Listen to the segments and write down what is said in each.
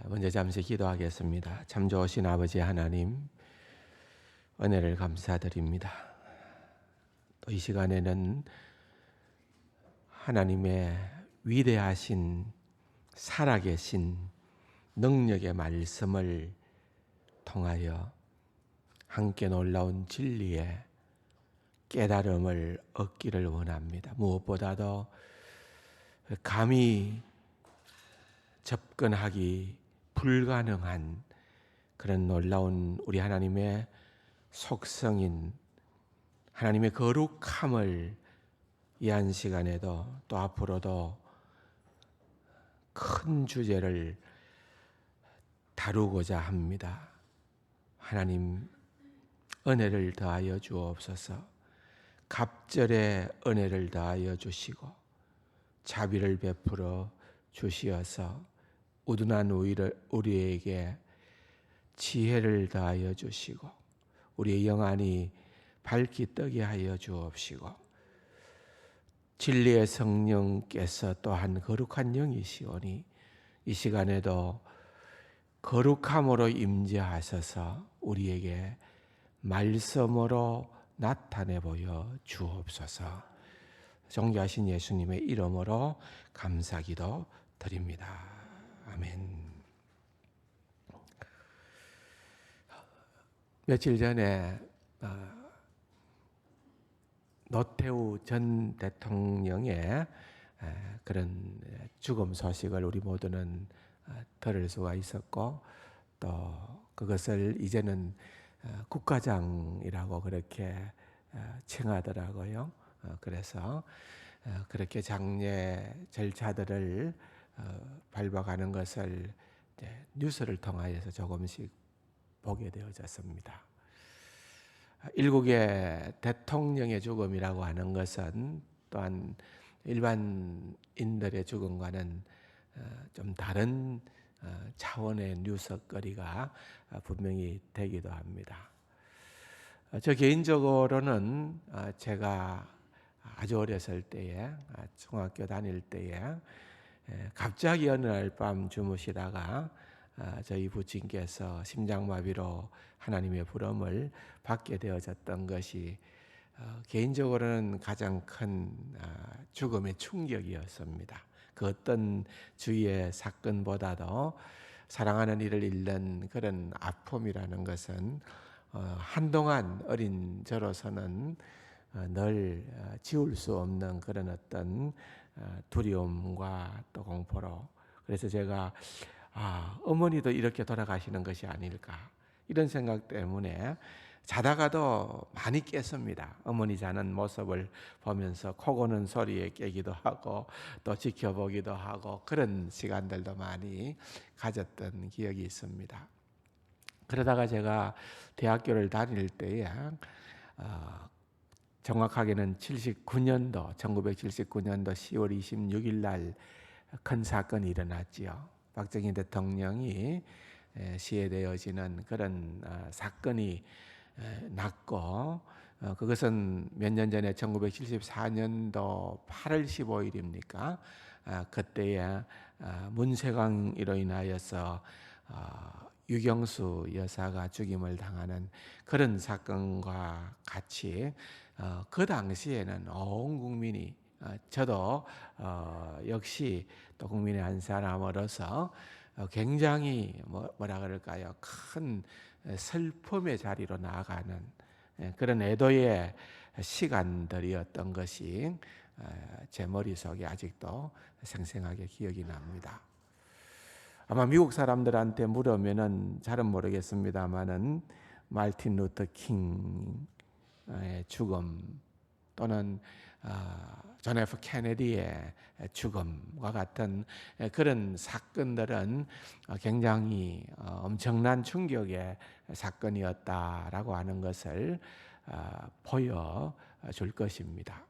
먼저 잠시 기도하겠습니다. 참 좋으신 아버지 하나님, 은혜를 감사드립니다. 또 이 시간에는 하나님의 위대하신 살아계신 능력의 말씀을 통하여 함께 놀라운 진리의 깨달음을 얻기를 원합니다. 무엇보다도 감히 접근하기 불가능한 그런 놀라운 우리 하나님의 속성인 하나님의 거룩함을 이 한 시간에도 또 앞으로도 큰 주제를 다루고자 합니다. 하나님, 은혜를 더하여 주옵소서. 갑절의 은혜를 더하여 주시고 자비를 베풀어 주시어서 우둔한 우리에게 지혜를 더하여 주시고 우리의 영안이 밝기 뜨게 하여 주옵시고 진리의 성령께서 또한 거룩한 영이시오니 이 시간에도 거룩함으로 임재하셔서 우리에게 말씀으로 나타내 보여 주옵소서. 존귀하신 예수님의 이름으로 감사기도 드립니다. 아멘. 며칠 전에 노태우 전 대통령의 그런 죽음 소식을 우리 모두는 들을 수가 있었고 또 그것을 이제는 국가장이라고 그렇게 칭하더라고요. 그래서 그렇게 장례 절차들을 밟아가는 것을 뉴스를 통하여서 조금씩 보게 되어졌습니다. 일국의 대통령의 죽음이라고 하는 것은 또한 일반인들의 죽음과는 좀 다른 차원의 뉴스거리가 분명히 되기도 합니다. 저 개인적으로는 제가 아주 어렸을 때에 중학교 다닐 때에 갑자기 어느 날 밤 주무시다가 저희 부친께서 심장마비로 하나님의 부름을 받게 되어졌던 것이 개인적으로는 가장 큰 죽음의 충격이었습니다. 그 어떤 주위의 사건보다도 사랑하는 이를 잃는 그런 아픔이라는 것은 한동안 어린 저로서는 늘 지울 수 없는 그런 어떤 두려움과 또 공포로, 그래서 제가 어머니도 이렇게 돌아가시는 것이 아닐까 이런 생각 때문에 자다가도 많이 깼습니다. 어머니 자는 모습을 보면서 코 고는 소리에 깨기도 하고 또 지켜보기도 하고 그런 시간들도 많이 가졌던 기억이 있습니다. 그러다가 제가 대학교를 다닐 때에 정확하게는 1979년도 10월 26일 날 큰 사건이 일어났지요. 박정희 대통령이 시해되어지는 그런 사건이 났고 그것은 몇 년 전에 1974년도 8월 15일입니까? 그때에 문세광으로 인하여서 유경수 여사가 죽임을 당하는 그런 사건과 같이 그 당시에는 온 국민이 저도 역시 또 국민의 한 사람으로서 굉장히 뭐라 그럴까요? 큰 슬픔의 자리로 나아가는 그런 애도의 시간들이었던 것이 제 머릿속에 아직도 생생하게 기억이 납니다. 아마 미국 사람들한테 물으면은 잘은 모르겠습니다만은 마틴 루터 킹의 죽음 또는 존 F 케네디의 죽음과 같은 그런 사건들은 굉장히 엄청난 충격의 사건이었다라고 하는 것을 보여줄 것입니다.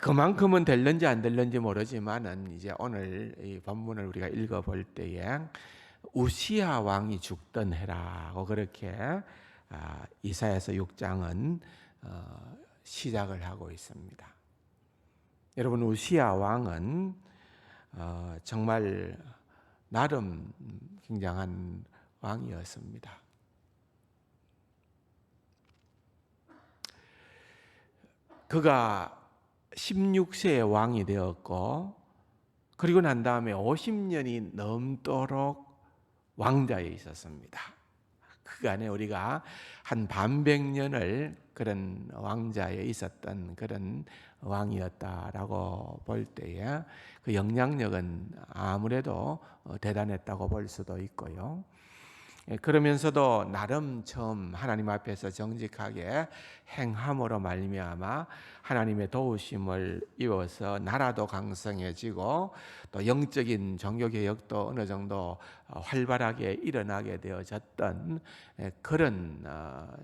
그만큼은 될는지 안 될는지 모르지만은 이제 오늘 이 본문을 우리가 읽어볼 때에 우시야 왕이 죽던 해라고 그렇게 이사야서 6장은 시작을 하고 있습니다. 여러분, 우시야 왕은 정말 나름 굉장한 왕이었습니다. 그가 16세에 왕이 되었고, 그리고 난 다음에 50년이 넘도록 왕좌에 있었습니다. 그간에 우리가 한 반백년을 그런 왕좌에 있었던 그런 왕이었다라고 볼 때에 그 영향력은 아무래도 대단했다고 볼 수도 있고요. 그러면서도 나름 처음 하나님 앞에서 정직하게 행함으로 말미암아 하나님의 도우심을 입어서 나라도 강성해지고 또 영적인 종교 개혁도 어느 정도 활발하게 일어나게 되어졌던 그런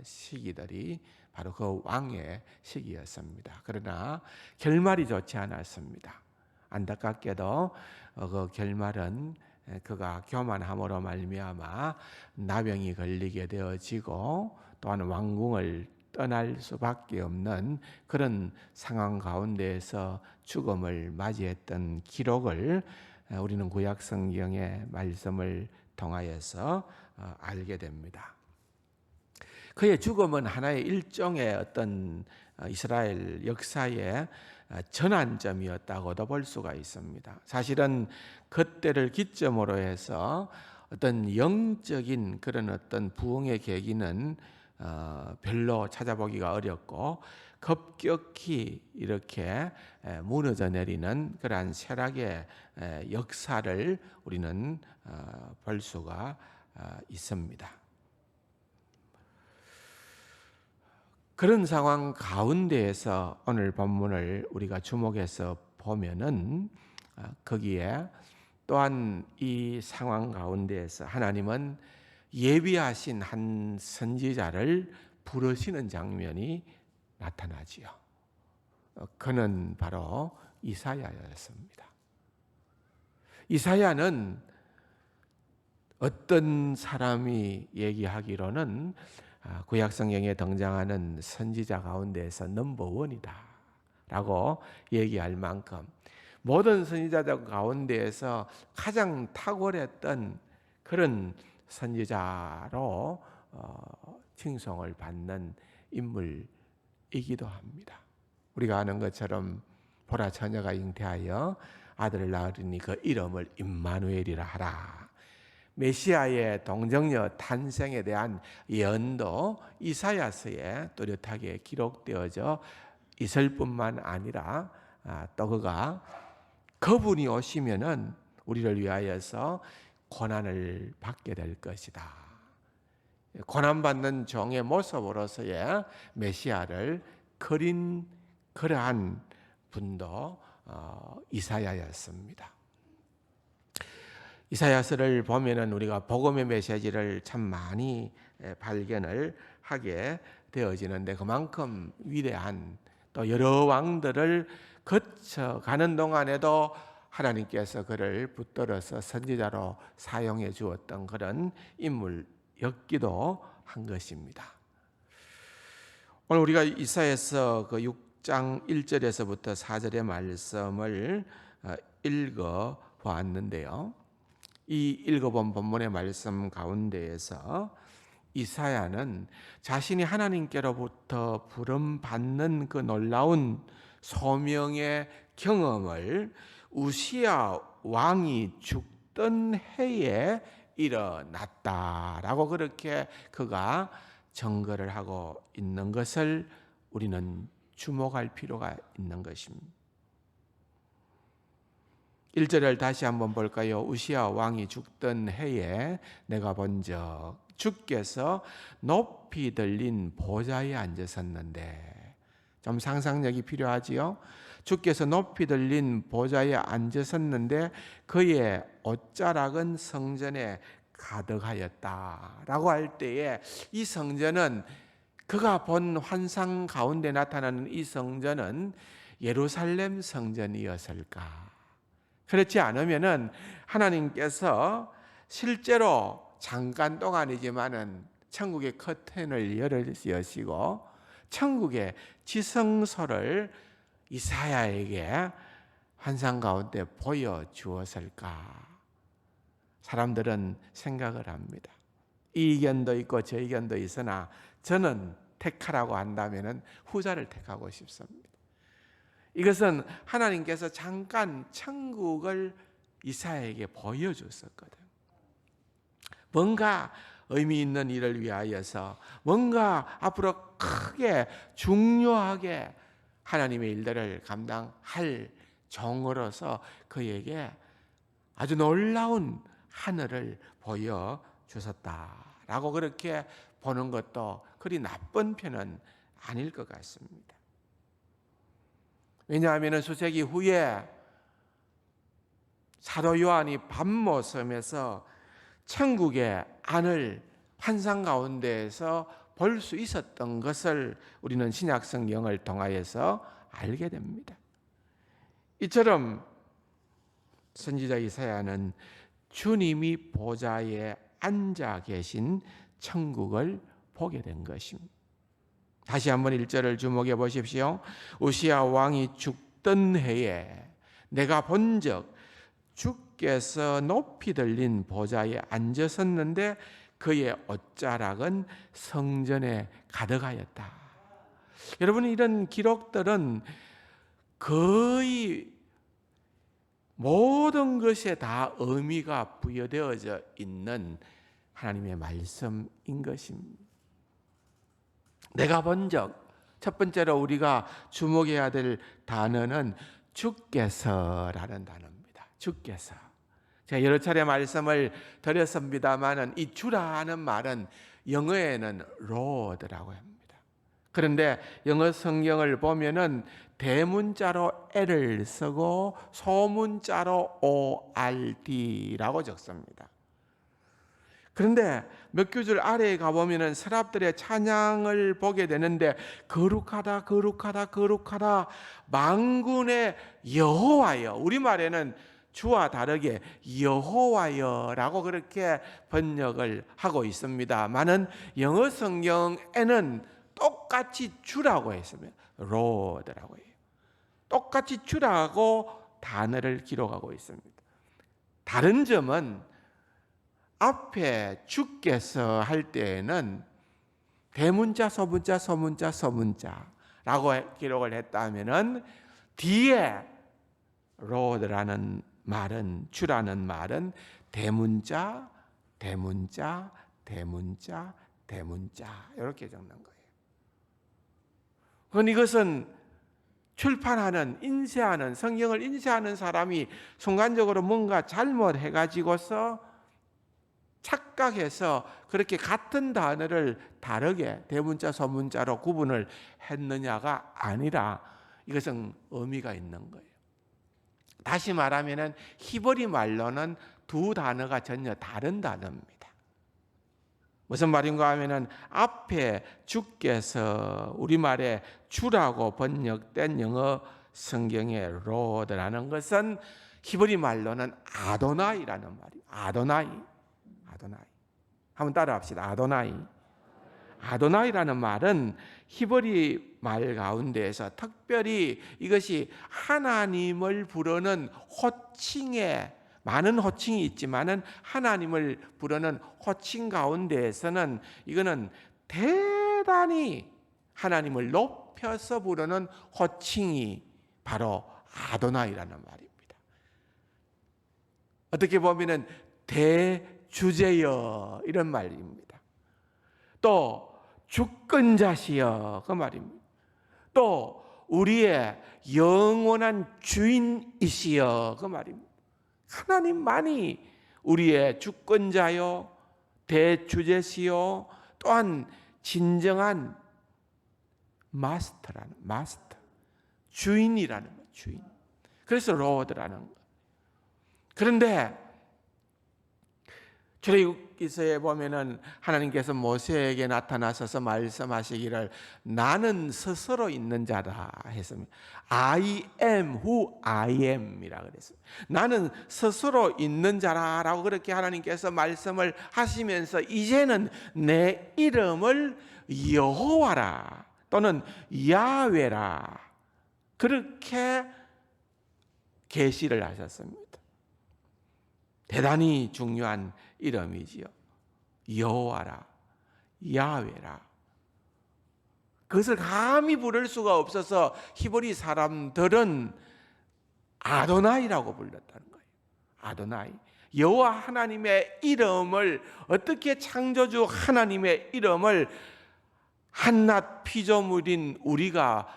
시기들이 바로 그 왕의 시기였습니다. 그러나 결말이 좋지 않았습니다. 안타깝게도 그 결말은 그가 교만함으로 말미암아 나병이 걸리게 되어지고 또한 왕궁을 떠날 수밖에 없는 그런 상황 가운데에서 죽음을 맞이했던 기록을 우리는 구약 성경의 말씀을 통하여서 알게 됩니다. 그의 죽음은 하나의 일종의 어떤 이스라엘 역사의 전환점이었다고도 볼 수가 있습니다. 사실은 그때를 기점으로 해서 어떤 영적인 그런 어떤 부흥의 계기는 별로 찾아보기가 어렵고 급격히 이렇게 무너져 내리는 그러한 쇠락의 역사를 우리는 볼 수가 있습니다. 그런 상황 가운데에서 오늘 본문을 우리가 주목해서 보면은 거기에 또한 이 상황 가운데에서 하나님은 예비하신 한 선지자를 부르시는 장면이 나타나지요. 그는 바로 이사야였습니다. 이사야는 어떤 사람이 얘기하기로는 구약 성경에 등장하는 선지자 가운데에서 넘버원이다 라고 얘기할 만큼 모든 선지자들 가운데에서 가장 탁월했던 그런 선지자로 칭송을 받는 인물이기도 합니다. 우리가 아는 것처럼 보라 처녀가 잉태하여 아들을 낳으리니 그 이름을 임마누엘이라 하라. 메시아의 동정녀 탄생에 대한 예언도 이사야서에 뚜렷하게 기록되어져 있을 뿐만 아니라 또 그분이 오시면은 우리를 위하여서 고난을 받게 될 것이다. 고난받는 종의 모습으로서의 메시아를 그린 그러한 분도 이사야였습니다. 이사야서를 보면은 우리가 복음의 메시지를 참 많이 발견을 하게 되어지는데 그만큼 위대한 또 여러 왕들을 거쳐가는 동안에도 하나님께서 그를 붙들어서 선지자로 사용해 주었던 그런 인물이었기도 한 것입니다. 오늘 우리가 이사야서 그 6장 1절에서부터 4절의 말씀을 읽어 보았는데요. 이 읽어본 본문의 말씀 가운데에서 이사야는 자신이 하나님께로부터 부름받는 그 놀라운 소명의 경험을 우시야 왕이 죽던 해에 일어났다라고 그렇게 그가 증거를 하고 있는 것을 우리는 주목할 필요가 있는 것입니다. 1절을 다시 한번 볼까요? 우시야 왕이 죽던 해에 내가 본적 주께서 높이 들린 보좌에 앉으셨는데, 좀 상상력이 필요하지요? 주께서 높이 들린 보좌에 앉으셨는데 그의 옷자락은 성전에 가득하였다라고 할 때에 이 성전은 그가 본 환상 가운데 나타나는 이 성전은 예루살렘 성전이었을까? 그렇지 않으면은 하나님께서 실제로 잠깐 동안이지만은 천국의 커튼을 여시고 천국의 지성소를 이사야에게 환상 가운데 보여 주었을까? 사람들은 생각을 합니다. 이 의견도 있고 저 의견도 있으나 저는 택하라고 한다면 후자를 택하고 싶습니다. 이것은 하나님께서 잠깐 천국을 이사야에게 보여줬었거든. 뭔가 의미 있는 일을 위하여서, 뭔가 앞으로 크게 중요하게 하나님의 일들을 감당할 종으로서 그에게 아주 놀라운 하늘을 보여주셨다라고 그렇게 보는 것도 그리 나쁜 편은 아닐 것 같습니다. 왜냐하면 수세기 후에 사도 요한이 밤모섬에서 천국의 안을 환상 가운데에서 볼 수 있었던 것을 우리는 신약 성경을 통하여서 알게 됩니다. 이처럼 선지자 이사야는 주님이 보좌에 앉아 계신 천국을 보게 된 것입니다. 다시 한번 1절을 주목해 보십시오. 우시야 왕이 죽던 해에 내가 본적 주께서 높이 들린 보좌에 앉으셨는데 그의 옷자락은 성전에 가득하였다. 여러분, 이런 기록들은 거의 모든 것에 다 의미가 부여되어져 있는 하나님의 말씀인 것입니다. 내가 본적, 첫 번째로 우리가 주목해야 될 단어는 주께서라는 단어입니다. 주께서. 제가 여러 차례 말씀을 드렸습니다만 이 주라는 말은 영어에는 Lord라고 합니다. 그런데 영어 성경을 보면은 대문자로 L을 쓰고 소문자로 ORD라고 적습니다. 그런데 몇 구절 아래에 가보면은 서랍들의 찬양을 보게 되는데 거룩하다 거룩하다 거룩하다 만군의 여호와여, 우리말에는 주와 다르게 여호와여라고 그렇게 번역을 하고 있습니다만은 영어 성경에는 똑같이 주라고 했습니다. Lord라고 해요. 똑같이 주라고 단어를 기록하고 있습니다. 다른 점은 앞에 주께서 할 때에는 대문자, 소문자, 소문자, 소문자라고 기록을 했다면은 뒤에 Lord라는 말은, 주라는 말은 대문자, 대문자, 대문자, 대문자 이렇게 적는 거예요. 그건 이것은 출판하는, 인쇄하는, 성경을 인쇄하는 사람이 순간적으로 뭔가 잘못해가지고서 착각해서 그렇게 같은 단어를 다르게 대문자, 소문자로 구분을 했느냐가 아니라 이것은 의미가 있는 거예요. 다시 말하면은 히브리 말로는 두 단어가 전혀 다른 단어입니다. 무슨 말인가 하면은 앞에 주께서 우리말에 주라고 번역된 영어 성경의 Lord라는 것은 히브리 말로는 아도나이라는 말이에요. 아도나이. 한번 따라합시다. 아도나이라는 말은 히브리 말 가운데에서 특별히 이것이 하나님을 부르는 호칭에, 많은 호칭이 있지만은 하나님을 부르는 호칭 가운데에서는 이거는 대단히 하나님을 높여서 부르는 호칭이 바로 아도나이라는 말입니다. 어떻게 보면은 대주제여 이런 말입니다. 또 주권자시여 그 말입니다. 또 우리의 영원한 주인이시여 그 말입니다. 하나님만이 우리의 주권자요 대주제시요 또한 진정한 마스터, 주인이라는 거예요. 주인. 그래서 로드라는 거예요. 그런데 출애굽기서에 보면은 하나님께서 모세에게 나타나셔서 말씀하시기를 나는 스스로 있는 자다 했습니다. I am who I am이라 그랬습니다. 나는 스스로 있는 자라라고 그렇게 하나님께서 말씀을 하시면서 이제는 내 이름을 여호와라 또는 야훼라 그렇게 계시를 하셨습니다. 대단히 중요한 이름이지요. 여호와라, 야훼라. 그것을 감히 부를 수가 없어서 히브리 사람들은 아도나이라고 불렀다는 거예요. 아도나이. 여호와 하나님의 이름을, 어떻게 창조주 하나님의 이름을 한낱 피조물인 우리가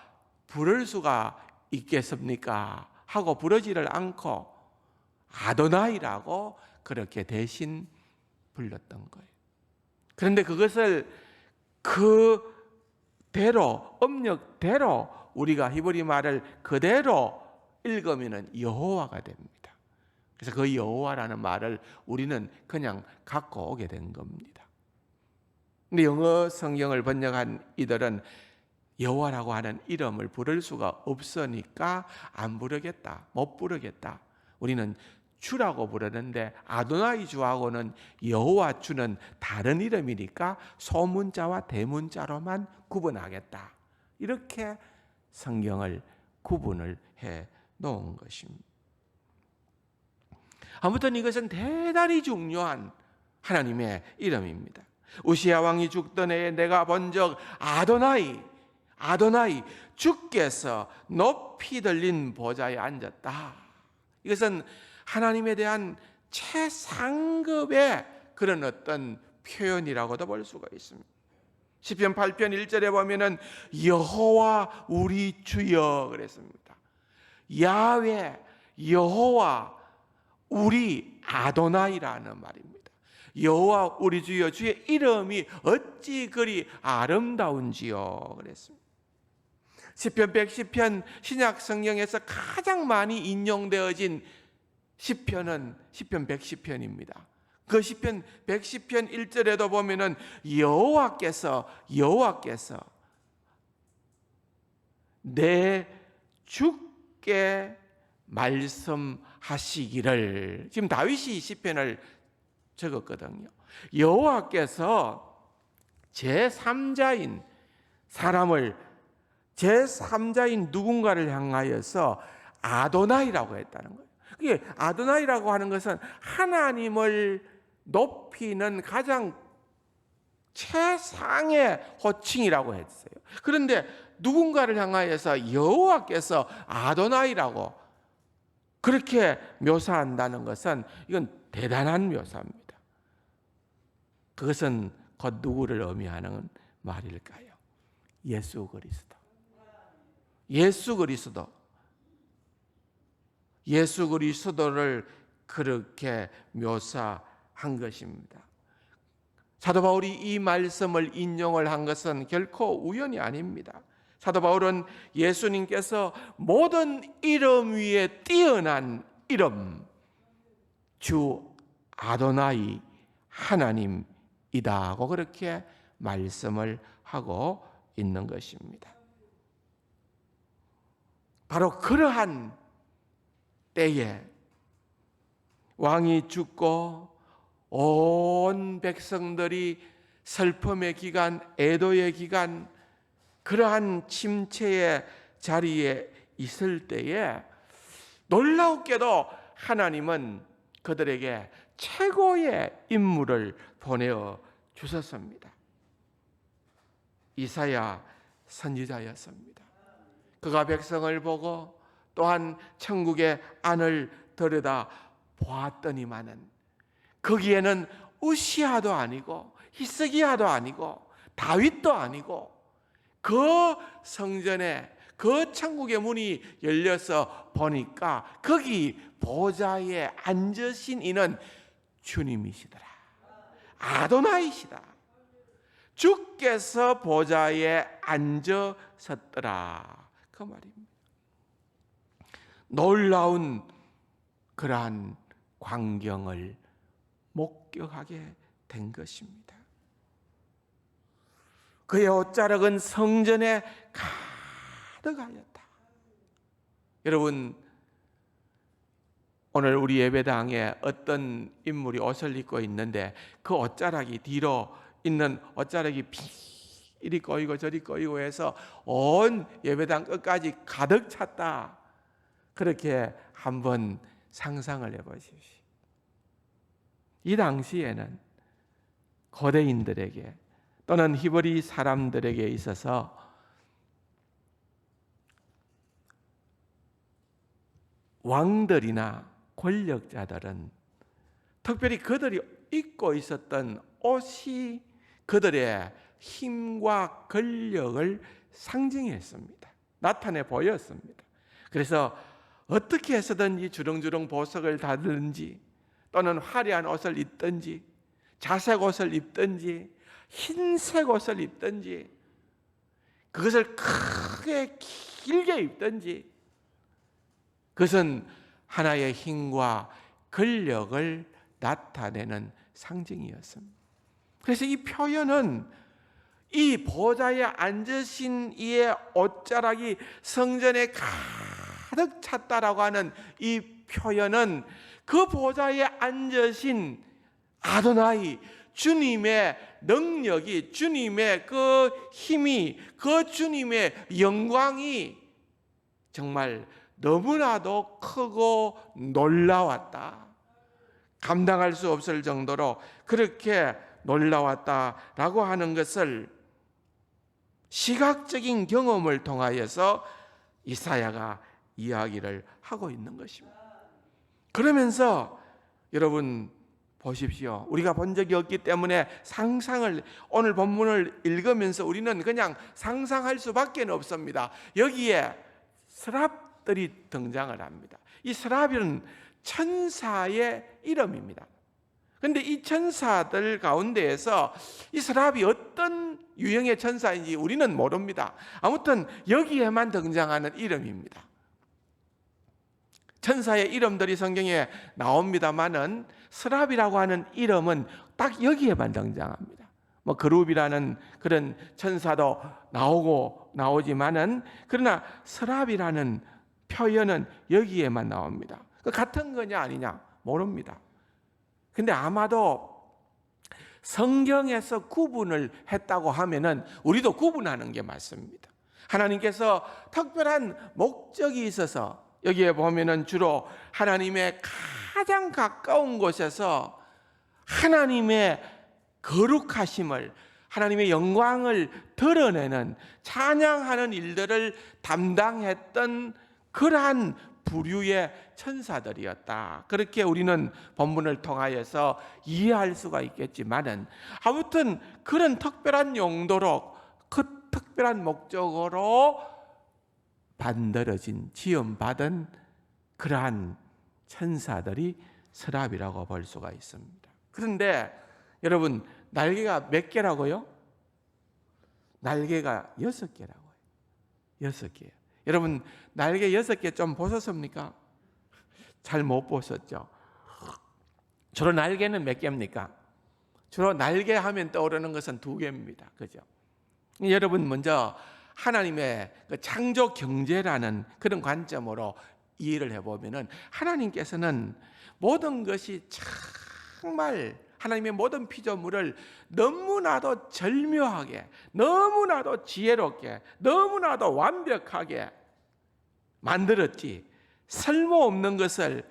부를 수가 있겠습니까? 하고 부르지를 않고 아도나이라고 그렇게 대신 불렀던 거예요. 그런데 그것을 그대로, 음력대로 우리가 히브리 말을 그대로 읽으면 여호와가 됩니다. 그래서 그 여호와라는 말을 우리는 그냥 갖고 오게 된 겁니다. 근데 영어 성경을 번역한 이들은 여호와라고 하는 이름을 부를 수가 없으니까 안 부르겠다, 못 부르겠다. 우리는 주라고 부르는데 아도나이 주하고는 여호와 주는 다른 이름이니까 소문자와 대문자로만 구분하겠다. 이렇게 성경을 구분을 해 놓은 것입니다. 아무튼 이것은 대단히 중요한 하나님의 이름입니다. 우시야 왕이 죽던 해에 내가 본 적 아도나이, 주께서 높이 들린 보좌에 앉았다. 이것은 하나님에 대한 최상급의 그런 어떤 표현이라고도 볼 수가 있습니다. 시편 8편 1절에 보면은 여호와 우리 주여 그랬습니다. 야훼, 여호와 우리 아도나이라는 말입니다. 여호와 우리 주여, 주의 이름이 어찌 그리 아름다운지요 그랬습니다. 시편 110편, 신약 성경에서 가장 많이 인용되어진 시편은 시편 110편입니다. 그 시편 110편 1절에도 보면은 여호와께서 내 주께 말씀하시기를, 지금 다윗이 시편을 적었거든요. 여호와께서 제3자인 사람을, 제3자인 누군가를 향하여서 아도나이라고 했다는 거예요. 그게 아도나이라고 하는 것은 하나님을 높이는 가장 최상의 호칭이라고 했어요. 그런데 누군가를 향하여서 여호와께서 아도나이라고 그렇게 묘사한다는 것은 이건 대단한 묘사입니다. 그것은 곧 누구를 의미하는 말일까요? 예수 그리스도를 그렇게 묘사한 것입니다. 사도 바울이 이 말씀을 인용을 한 것은 결코 우연이 아닙니다. 사도 바울은 예수님께서 모든 이름 위에 뛰어난 이름, 주 아도나이 하나님이다고 그렇게 말씀을 하고 있는 것입니다. 바로 그러한 때에 왕이 죽고 온 백성들이 슬픔의 기간, 애도의 기간, 그러한 침체의 자리에 있을 때에 놀라웠게도 하나님은 그들에게 최고의 인물을 보내어 주셨습니다. 이사야 선지자였습니다. 그가 백성을 보고 또한 천국의 안을 들여다 보았더니만은 거기에는 우시아도 아니고 히스기야도 아니고 다윗도 아니고 그 성전에 그 천국의 문이 열려서 보니까 거기 보좌에 앉으신 이는 주님이시더라. 아도나이시다. 주께서 보좌에 앉으셨더라. 그 말입니다. 놀라운 그러한 광경을 목격하게 된 것입니다. 그의 옷자락은 성전에 가득하였다. 여러분, 오늘 우리 예배당에 어떤 인물이 옷을 입고 있는데 그 옷자락이 뒤로 있는 옷자락이 이리 꼬이고 저리 꼬이고 해서 온 예배당 끝까지 가득 찼다. 그렇게 한번 상상을 해보십시오. 이 당시에는 고대인들에게 또는 히브리 사람들에게 있어서 왕들이나 권력자들은 특별히 그들이 입고 있었던 옷이 그들의 힘과 권력을 상징했습니다. 나타내 보였습니다. 그래서 어떻게 해서든지 주렁주렁 보석을 달든지 또는 화려한 옷을 입든지 자색 옷을 입든지 흰색 옷을 입든지 그것을 크게 길게 입든지 그것은 하나의 힘과 권력을 나타내는 상징이었습니다. 그래서 이 표현은 이 보좌에 앉으신 이의 옷자락이 성전에 가득 찼다라고 하는 이 표현은 그 보좌에 앉으신 아도나이 주님의 능력이, 주님의 그 힘이, 그 주님의 영광이 정말 너무나도 크고 놀라웠다. 감당할 수 없을 정도로 그렇게 놀라웠다라고 하는 것을 시각적인 경험을 통하여서 이사야가 이야기를 하고 있는 것입니다. 그러면서 여러분 보십시오. 우리가 본 적이 없기 때문에 상상을, 오늘 본문을 읽으면서 우리는 그냥 상상할 수밖에 없습니다. 여기에 스랍들이 등장을 합니다. 이 스랍은 천사의 이름입니다. 그런데 이 천사들 가운데에서 이 스랍이 어떤 유형의 천사인지 우리는 모릅니다. 아무튼 여기에만 등장하는 이름입니다. 천사의 이름들이 성경에 나옵니다만은 스랍이라고 하는 이름은 딱 여기에만 등장합니다. 뭐 그룹이라는 그런 천사도 나오지만은 그러나 스랍이라는 표현은 여기에만 나옵니다. 그 같은 거냐 아니냐 모릅니다. 근데 아마도 성경에서 구분을 했다고 하면은 우리도 구분하는 게 맞습니다. 하나님께서 특별한 목적이 있어서 여기에 보면은 주로 하나님의 가장 가까운 곳에서 하나님의 거룩하심을, 하나님의 영광을 드러내는 찬양하는 일들을 담당했던 그러한 부류의 천사들이었다. 그렇게 우리는 본문을 통하여서 이해할 수가 있겠지만은 아무튼 그런 특별한 용도로 그 특별한 목적으로 만들어진 지음받은 그러한 천사들이 스랍이라고 볼 수가 있습니다. 그런데 여러분 날개가 몇 개라고요? 날개가 6개라고요. 6개예요. 여러분 날개 6개 좀 보셨습니까? 잘 못 보셨죠? 주로 날개는 몇 개입니까? 주로 날개 하면 떠오르는 것은 2개입니다. 그죠? 여러분 먼저 하나님의 그 창조 경제라는 그런 관점으로 이해를 해보면은 하나님께서는 모든 것이 정말 하나님의 모든 피조물을 너무나도 절묘하게, 너무나도 지혜롭게, 너무나도 완벽하게 만들었지 쓸모없는 것을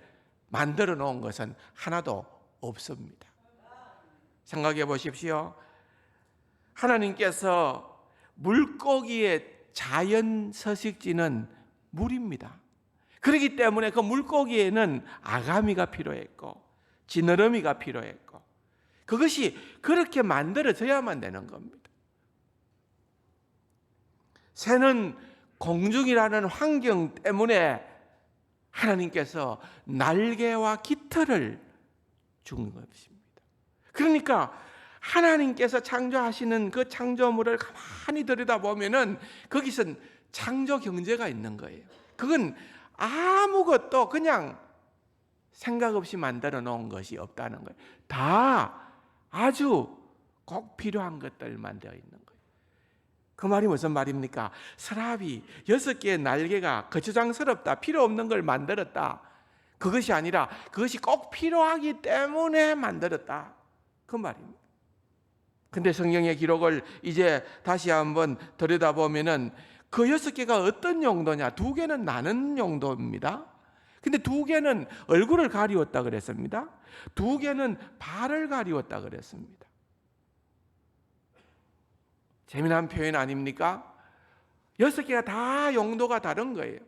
만들어 놓은 것은 하나도 없습니다. 생각해 보십시오. 하나님께서 물고기의 자연 서식지는 물입니다. 그렇기 때문에 그 물고기에는 아가미가 필요했고 지느러미가 필요했고 그것이 그렇게 만들어져야만 되는 겁니다. 새는 공중이라는 환경 때문에 하나님께서 날개와 깃털을 준 것입니다. 그러니까 하나님께서 창조하시는 그 창조물을 가만히 들여다보면은 거기선 창조 경제가 있는 거예요. 그건 아무것도 그냥 생각 없이 만들어 놓은 것이 없다는 거예요. 다 아주 꼭 필요한 것들만 되어 있는 거예요. 그 말이 무슨 말입니까? 스랍이 6개의 날개가 거추장스럽다, 필요 없는 걸 만들었다. 그것이 아니라 그것이 꼭 필요하기 때문에 만들었다. 그 말입니다. 근데 성경의 기록을 이제 다시 한번 들여다보면은 그 6개가 어떤 용도냐? 2개는 나는 용도입니다. 근데 두 개는 얼굴을 가리웠다 그랬습니다. 두 개는 발을 가리웠다 그랬습니다. 재미난 표현 아닙니까? 6개가 다 용도가 다른 거예요.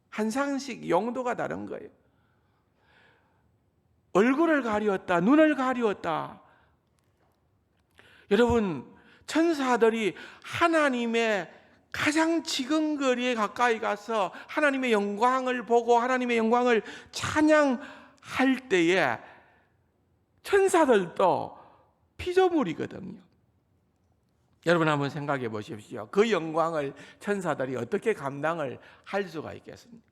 한 상식 용도가 다른 거예요. 얼굴을 가리웠다, 눈을 가리웠다. 여러분, 천사들이 하나님의 가장 지근거리에 가까이 가서 하나님의 영광을 보고 하나님의 영광을 찬양할 때에 천사들도 피조물이거든요. 여러분 한번 생각해 보십시오. 그 영광을 천사들이 어떻게 감당을 할 수가 있겠습니까?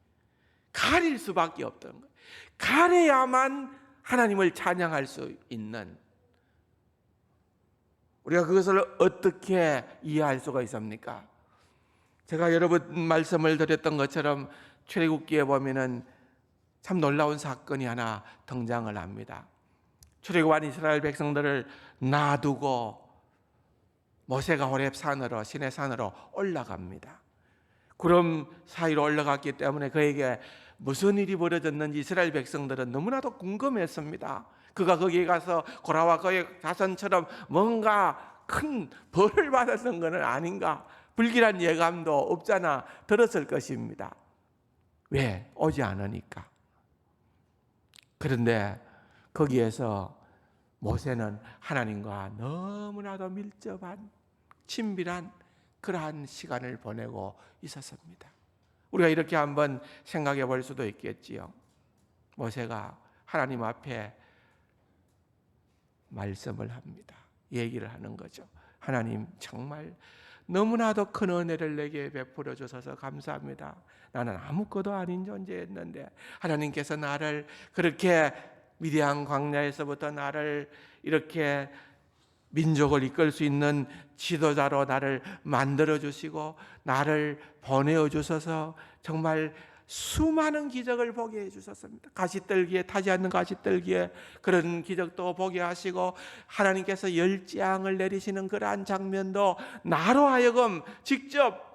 가릴 수밖에 없던 거예요. 가려야만 하나님을 찬양할 수 있는, 우리가 그것을 어떻게 이해할 수가 있습니까? 제가 여러 번 말씀을 드렸던 것처럼 출애굽기에 보면은 참 놀라운 사건이 하나 등장을 합니다. 출애굽한 이스라엘 백성들을 놔두고 모세가 호렙 산으로, 시내 산으로 올라갑니다. 구름 사이로 올라갔기 때문에 그에게 무슨 일이 벌어졌는지 이스라엘 백성들은 너무나도 궁금했습니다. 그가 거기에 가서 고라와 그의 자손처럼 뭔가 큰 벌을 받았던 것은 아닌가, 불길한 예감도 없잖아 들었을 것입니다. 왜? 오지 않으니까. 그런데 거기에서 모세는 하나님과 너무나도 밀접한 친밀한 그러한 시간을 보내고 있었습니다. 우리가 이렇게 한번 생각해 볼 수도 있겠지요. 모세가 하나님 앞에 말씀을 합니다. 얘기를 하는 거죠. 하나님, 정말 너무나도 큰 은혜를 내게 베풀어 주셔서 감사합니다. 나는 아무것도 아닌 존재였는데 하나님께서 나를 그렇게 미디안 광야에서부터 나를 이렇게 민족을 이끌 수 있는 지도자로 나를 만들어 주시고 나를 보내어 주셔서 정말 수많은 기적을 보게 해 주셨습니다. 가시떨기에, 타지 않는 가시떨기에 그런 기적도 보게 하시고 하나님께서 열재앙을 내리시는 그러한 장면도 나로 하여금 직접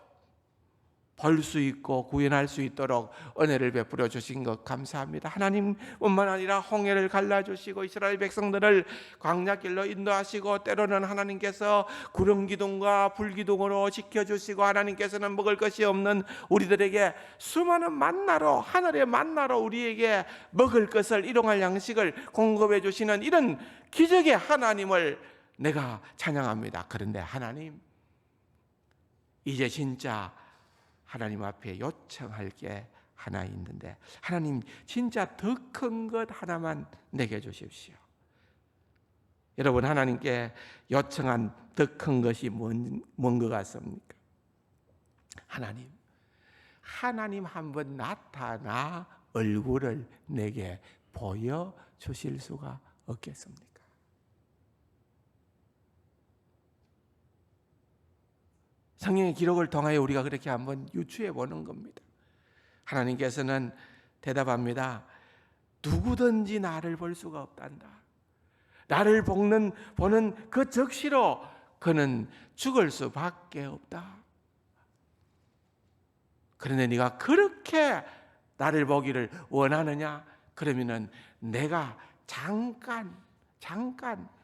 볼 수 있고 구현할 수 있도록 은혜를 베풀어 주신 것 감사합니다. 하나님뿐만 아니라 홍해를 갈라주시고 이스라엘 백성들을 광야길로 인도하시고 때로는 하나님께서 구름 기둥과 불 기둥으로 지켜주시고 하나님께서는 먹을 것이 없는 우리들에게 수많은 만나로, 하늘의 만나로 우리에게 먹을 것을, 일용할 양식을 공급해 주시는 이런 기적의 하나님을 내가 찬양합니다. 그런데 하나님, 이제 진짜 하나님 앞에 요청할 게 하나 있는데, 하나님 진짜 더 큰 것 하나만 내게 주십시오. 여러분, 하나님께 요청한 더 큰 것이 뭔 것 같습니까? 하나님 한번 나타나 얼굴을 내게 보여주실 수가 없겠습니까? 성경의 기록을 통하여 우리가 그렇게 한번 유추해 보는 겁니다. 하나님께서는 대답합니다. 누구든지 나를 볼 수가 없단다. 나를 보는 그 적시로 그는 죽을 수밖에 없다. 그런데 네가 그렇게 나를 보기를 원하느냐? 그러면은 내가 잠깐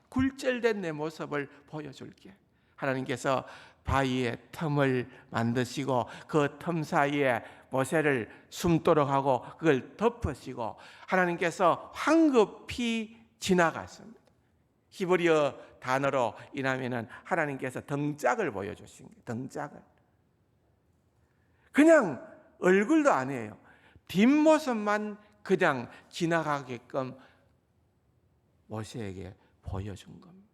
굴절된 내 모습을 보여줄게. 하나님께서 바위에 틈을 만드시고 그 틈 사이에 모세를 숨도록 하고 그걸 덮으시고 하나님께서 황급히 지나갔습니다. 히브리어 단어로 인하면은 하나님께서 등짝을 보여주신 거예요. 등짝을. 그냥 얼굴도 아니에요. 뒷모습만 그냥 지나가게끔 모세에게 보여준 겁니다.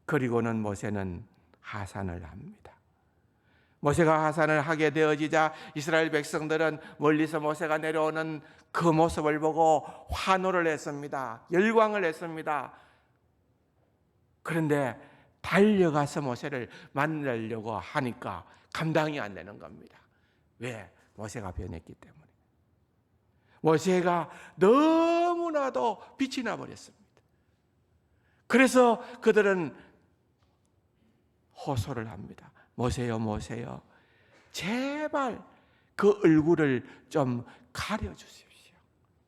그리고는 모세는 하산을 합니다. 모세가 하산을 하게 되어지자 이스라엘 백성들은 멀리서 모세가 내려오는 그 모습을 보고 환호를 했습니다. 열광을 했습니다. 그런데 달려가서 모세를 만나려고 하니까 감당이 안 되는 겁니다. 왜? 모세가 변했기 때문에. 모세가 너무나도 빛이 나버렸습니다. 그래서 그들은 호소를 합니다. 모세요, 모세요. 제발 그 얼굴을 좀 가려주십시오.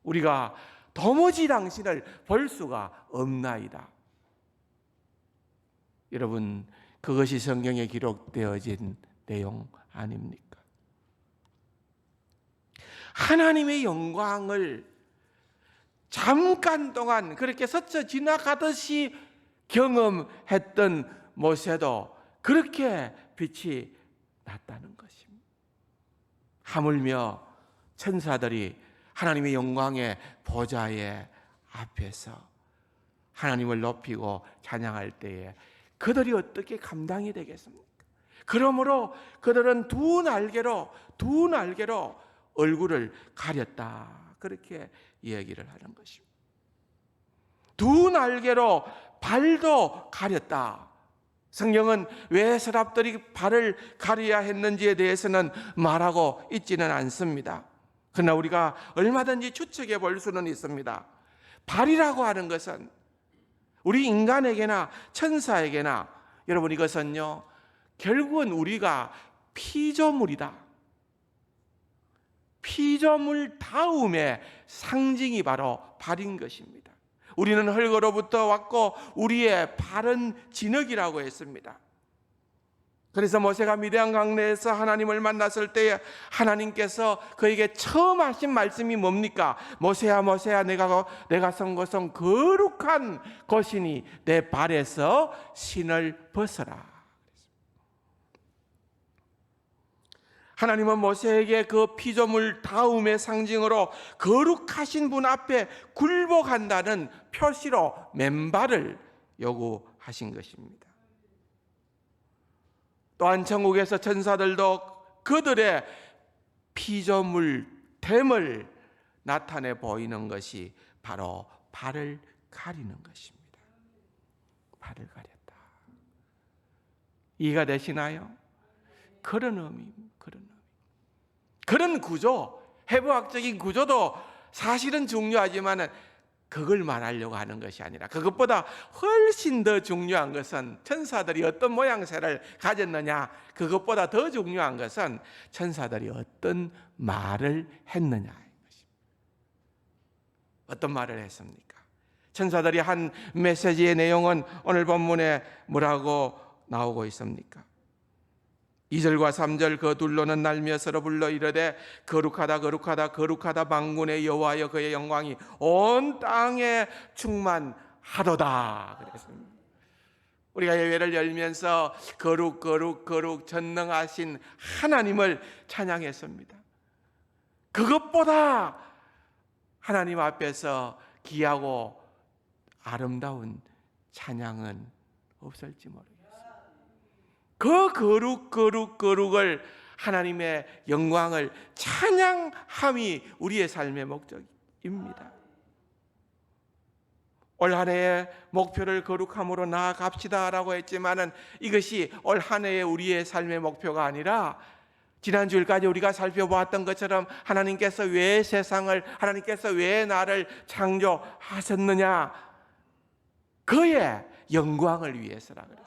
우리가 도무지 당신을 볼 수가 없나이다. 여러분, 그것이 성경에 기록되어진 내용 아닙니까? 하나님의 영광을 잠깐 동안 그렇게 스쳐 지나가듯이 경험했던 모세도 그렇게 빛이 났다는 것입니다. 하물며 천사들이 하나님의 영광의 보좌의 앞에서 하나님을 높이고 찬양할 때에 그들이 어떻게 감당이 되겠습니까? 그러므로 그들은 두 날개로 얼굴을 가렸다. 그렇게 이야기를 하는 것입니다. 두 날개로 발도 가렸다. 성경은 왜 서랍들이 발을 가려야 했는지에 대해서는 말하고 있지는 않습니다. 그러나 우리가 얼마든지 추측해 볼 수는 있습니다. 발이라고 하는 것은 우리 인간에게나 천사에게나 여러분 이것은요 결국은 우리가 피조물이다. 피조물 다음의 상징이 바로 발인 것입니다. 우리는 흙으로부터 왔고 우리의 발은 진흙이라고 했습니다. 그래서 모세가 미디안 강내에서 하나님을 만났을 때에 하나님께서 그에게 처음 하신 말씀이 뭡니까? 모세야 모세야 내가 선 것은 거룩한 것이니 내 발에서 신을 벗어라. 하나님은 모세에게 그 피조물 다음의 상징으로 거룩하신 분 앞에 굴복한다는 표시로 맨발을 요구하신 것입니다. 또한 천국에서 천사들도 그들의 피조물됨을 나타내 보이는 것이 바로 발을 가리는 것입니다. 발을 가렸다. 이해가 되시나요? 그런 의미입니다. 그런 구조, 해부학적인 구조도 사실은 중요하지만 그걸 말하려고 하는 것이 아니라 그것보다 훨씬 더 중요한 것은 천사들이 어떤 모양새를 가졌느냐, 그것보다 더 중요한 것은 천사들이 어떤 말을 했느냐인 것입니다. 어떤 말을 했습니까? 천사들이 한 메시지의 내용은 오늘 본문에 뭐라고 나오고 있습니까? 2절과 3절 그 둘로는 날며 서로 불러 이르되 거룩하다 거룩하다 거룩하다 만군의 여호와여 그의 영광이 온 땅에 충만하도다 그랬습니다. 우리가 예배를 열면서 거룩 거룩 거룩 전능하신 하나님을 찬양했습니다. 그것보다 하나님 앞에서 귀하고 아름다운 찬양은 없을지 모르겠습니다. 그 거룩을 하나님의 영광을 찬양함이 우리의 삶의 목적입니다. 올 한 해의 목표를 거룩함으로 나아갑시다라고 했지만은 이것이 올 한 해의 우리의 삶의 목표가 아니라 지난 주일까지 우리가 살펴보았던 것처럼 하나님께서 왜 세상을, 하나님께서 왜 나를 창조하셨느냐, 그의 영광을 위해서라 그랬어요.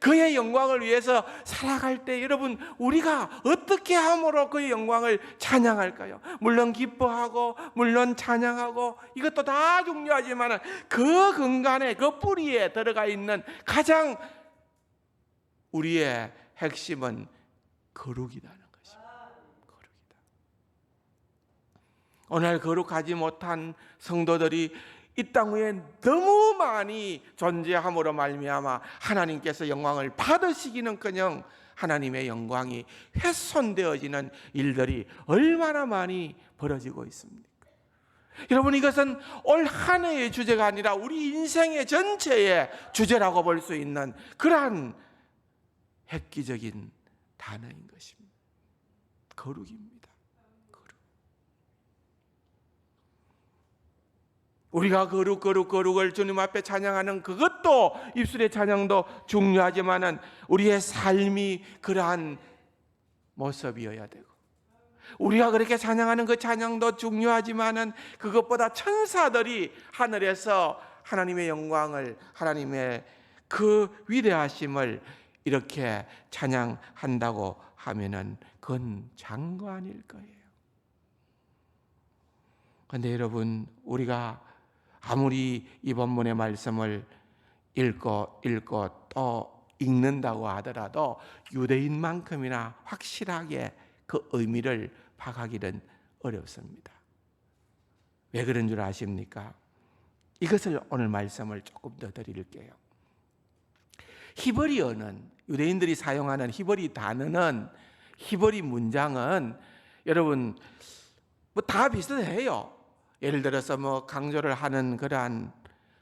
그의 영광을 위해서 살아갈 때 여러분 우리가 어떻게 함으로 그의 영광을 찬양할까요? 물론 기뻐하고 물론 찬양하고 이것도 다 중요하지만 그 근간에 그 뿌리에 들어가 있는 가장 우리의 핵심은 거룩이라는 것입니다. 거룩이다. 오늘 거룩하지 못한 성도들이 이 땅 위에 너무 많이 존재함으로 말미암아 하나님께서 영광을 받으시기는커녕 하나님의 영광이 훼손되어지는 일들이 얼마나 많이 벌어지고 있습니까? 여러분 이것은 올 한 해의 주제가 아니라 우리 인생의 전체의 주제라고 볼 수 있는 그러한 획기적인 단어인 것입니다. 거룩입니다. 우리가 거룩을 주님 앞에 찬양하는 그것도 입술의 찬양도 중요하지만은 우리의 삶이 그러한 모습이어야 되고 우리가 그렇게 찬양하는 그 찬양도 중요하지만은 그것보다 천사들이 하늘에서 하나님의 영광을, 하나님의 그 위대하심을 이렇게 찬양한다고 하면은 그건 장관일 거예요. 그런데 여러분, 우리가 아무리 이 본문의 말씀을 읽고 또 읽는다고 하더라도 유대인만큼이나 확실하게 그 의미를 파악하기는 어렵습니다. 왜 그런 줄 아십니까? 이것을 오늘 말씀을 조금 더 드릴게요. 히브리어는, 유대인들이 사용하는 히브리 단어는, 히브리 문장은 여러분 뭐 다 비슷해요. 예를 들어서 뭐 강조를 하는 그러한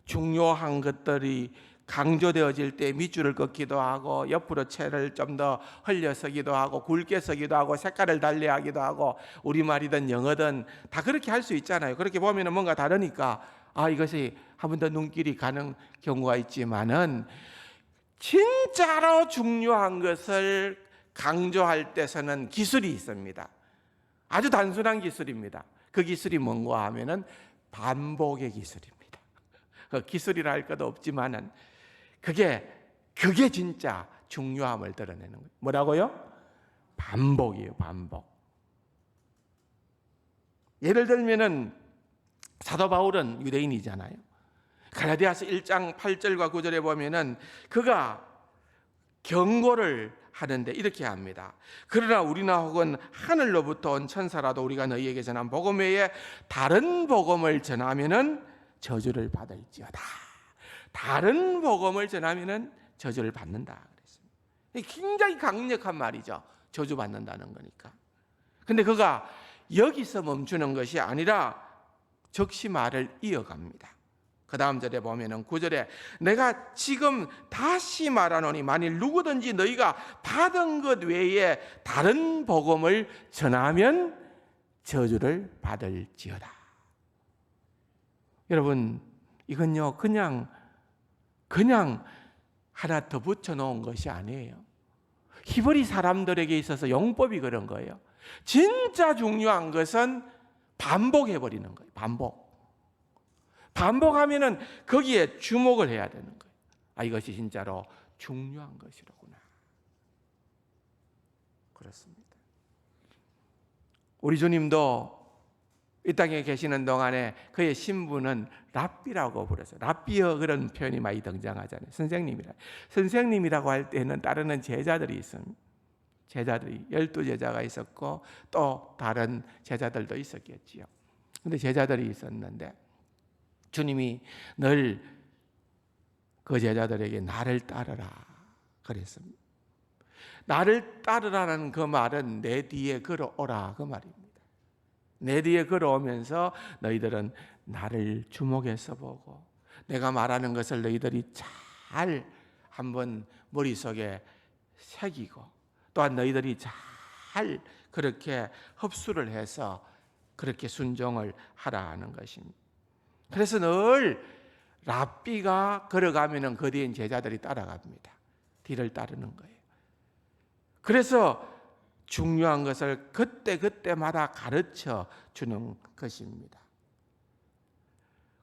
중요한 것들이 강조되어질 때 밑줄을 긋기도 하고 옆으로 채를 좀 더 흘려 서기도 하고 굵게 서기도 하고 색깔을 달리하기도 하고 우리말이든 영어든 다 그렇게 할 수 있잖아요. 그렇게 보면 뭔가 다르니까 이것이 한 번 더 눈길이 가는 경우가 있지만은 진짜로 중요한 것을 강조할 때서는 기술이 있습니다. 아주 단순한 기술입니다. 그 기술이 뭔가 하면은 반복의 기술입니다. 그 기술이라 할 것도 없지만은 그게 진짜 중요함을 드러내는 거예요. 뭐라고요? 반복이에요, 반복. 예를 들면은 사도 바울은 유대인이잖아요. 갈라디아서 1장 8절과 9절에 보면은 그가 경고를 하는데 이렇게 합니다. 그러나 우리나 혹은 하늘로부터 온 천사라도 우리가 너희에게 전한 복음 외에 다른 복음을 전하면은 저주를 받을지어다. 다른 복음을 전하면은 저주를 받는다 그랬습니다. 굉장히 강력한 말이죠. 저주 받는다는 거니까. 근데 그가 여기서 멈추는 것이 아니라 즉시 말을 이어갑니다. 그 다음 절에 보면은 9절에 내가 지금 다시 말하노니 만일 누구든지 너희가 받은 것 외에 다른 복음을 전하면 저주를 받을지어다. 여러분, 이건요 그냥 하나 더 붙여놓은 것이 아니에요. 히브리 사람들에게 있어서 용법이 그런 거예요. 진짜 중요한 것은 반복해버리는 거예요. 반복하면은 거기에 주목을 해야 되는 거예요. 이것이 진짜로 중요한 것이로구나. 그렇습니다. 우리 주님도 이 땅에 계시는 동안에 그의 신분은 랍비라고 불렀어요. 랍비어 그런 표현이 많이 등장하잖아요. 선생님이라고 할 때는 따르는 제자들이 있습니다. 제자들이 12제자가 있었고 또 다른 제자들도 있었겠지요. 근데 제자들이 있었는데 주님이 늘 그 제자들에게 나를 따르라 그랬습니다. 나를 따르라는 그 말은 내 뒤에 걸어오라 그 말입니다. 내 뒤에 걸어오면서 너희들은 나를 주목해서 보고 내가 말하는 것을 너희들이 잘 한번 머릿속에 새기고 또한 너희들이 잘 그렇게 흡수를 해서 그렇게 순종을 하라 하는 것입니다. 그래서 늘 랍비가 걸어가면은 그 뒤엔 제자들이 따라갑니다. 뒤를 따르는 거예요. 그래서 중요한 것을 그때마다 가르쳐 주는 것입니다.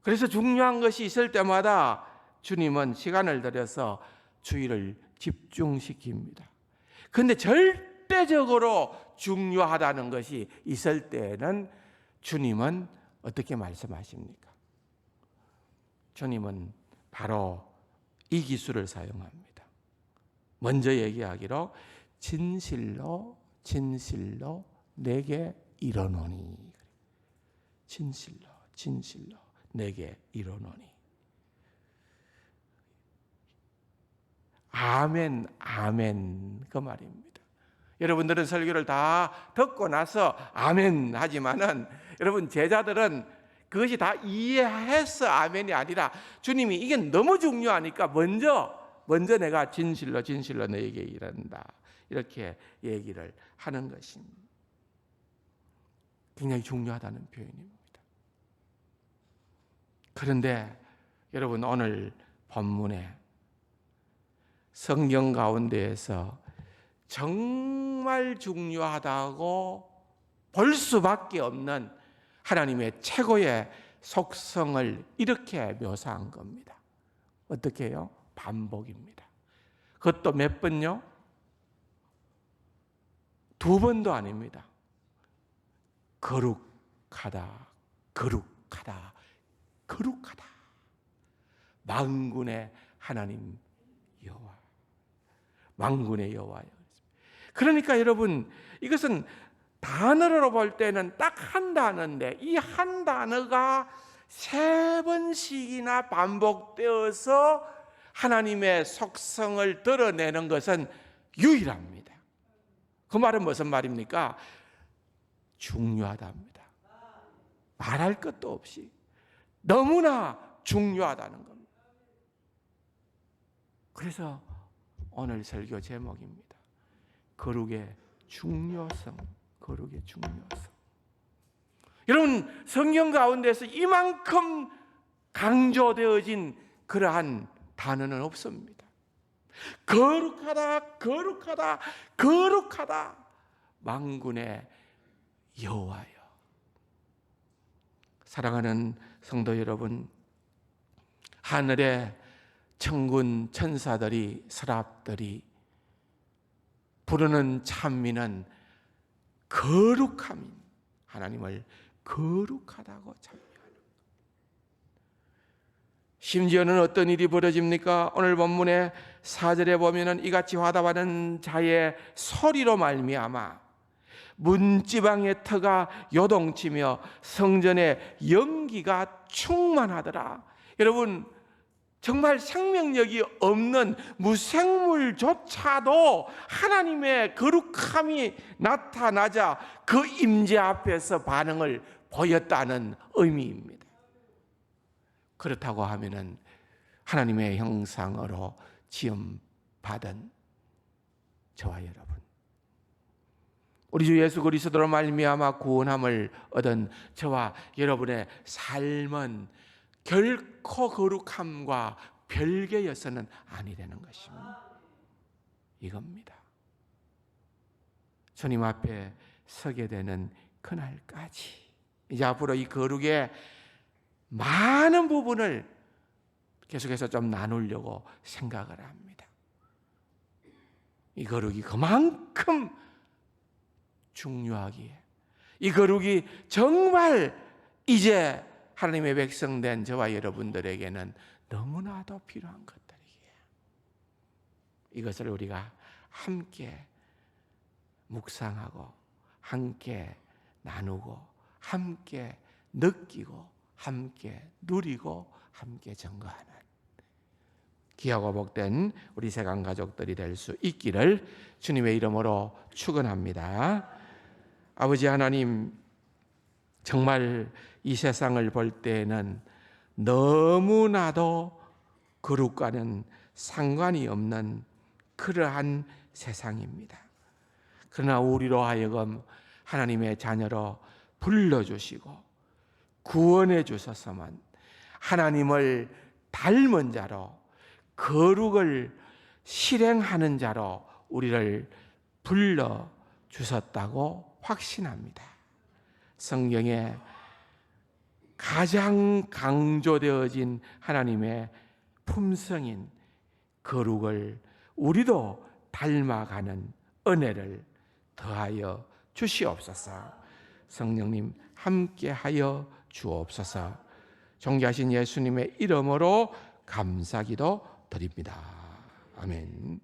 그래서 중요한 것이 있을 때마다 주님은 시간을 들여서 주의를 집중시킵니다. 그런데 절대적으로 중요하다는 것이 있을 때에는 주님은 어떻게 말씀하십니까? 주님은 바로 이 기술을 사용합니다. 먼저 얘기하기로 진실로 내게 이르노니. 진실로 내게 이르노니. 아멘 그 말입니다. 여러분들은 설교를 다 듣고 나서 아멘 하지만은 여러분 제자들은 그것이 다 이해해서 아멘이 아니라 주님이 이게 너무 중요하니까 먼저 내가 진실로 너에게 이른다 이렇게 얘기를 하는 것입니다. 굉장히 중요하다는 표현입니다. 그런데 여러분 오늘 본문에 성경 가운데에서 정말 중요하다고 볼 수밖에 없는 하나님의 최고의 속성을 이렇게 묘사한 겁니다. 어떻게 해요? 반복입니다. 그것도 몇 번요? 두 번도 아닙니다. 거룩하다, 거룩하다, 거룩하다. 만군의 하나님 여호와, 만군의 여호와요. 그러니까 여러분, 이것은 단어로 볼 때는 딱 한 단어인데 이 한 단어가 3번씩이나 반복되어서 하나님의 속성을 드러내는 것은 유일합니다. 그 말은 무슨 말입니까? 중요하답니다. 말할 것도 없이 너무나 중요하다는 겁니다. 그래서 오늘 설교 제목입니다. 거룩의 중요성, 거룩의 중요성. 여러분, 성경 가운데서 이만큼 강조되어진 그러한 단어는 없습니다. 거룩하다, 거룩하다, 거룩하다. 만군의 여호와여. 사랑하는 성도 여러분, 하늘의 천군 천사들이, 서랍들이 부르는 찬미는 거룩함인 하나님을 거룩하다고 찬미하는 것. 심지어는 어떤 일이 벌어집니까? 오늘 본문의 4절에 보면은 이같이 화답하는 자의 소리로 말미암아 문지방의 터가 요동치며 성전의 연기가 충만하더라. 여러분, 정말 생명력이 없는 무생물조차도 하나님의 거룩함이 나타나자 그 임재 앞에서 반응을 보였다는 의미입니다. 그렇다고 하면은 하나님의 형상으로 지음받은 저와 여러분, 우리 주 예수 그리스도로 말미암아 구원함을 얻은 저와 여러분의 삶은 결코 거룩함과 별개여서는 아니라는 것입니다. 이겁니다. 주님 앞에 서게 되는 그날까지 이제 앞으로 이 거룩의 많은 부분을 계속해서 좀 나누려고 생각을 합니다. 이 거룩이 그만큼 중요하기에, 이 거룩이 정말 이제 하나님의 백성된 저와 여러분들에게는 너무나도 필요한 것들이기에 이것을 우리가 함께 묵상하고 함께 나누고 함께 느끼고 함께 누리고 함께 증거하는 귀하고 복된 우리 세강 가족들이 될 수 있기를 주님의 이름으로 축원합니다. 아버지 하나님, 정말 이 세상을 볼 때에는 너무나도 거룩과는 상관이 없는 그러한 세상입니다. 그러나 우리로 하여금 하나님의 자녀로 불러주시고 구원해 주셔서만 하나님을 닮은 자로, 거룩을 실행하는 자로 우리를 불러주셨다고 확신합니다. 성경에 가장 강조되어진 하나님의 품성인 거룩을 우리도 닮아가는 은혜를 더하여 주시옵소서. 성령님 함께하여 주옵소서. 존귀하신 예수님의 이름으로 감사기도 드립니다. 아멘.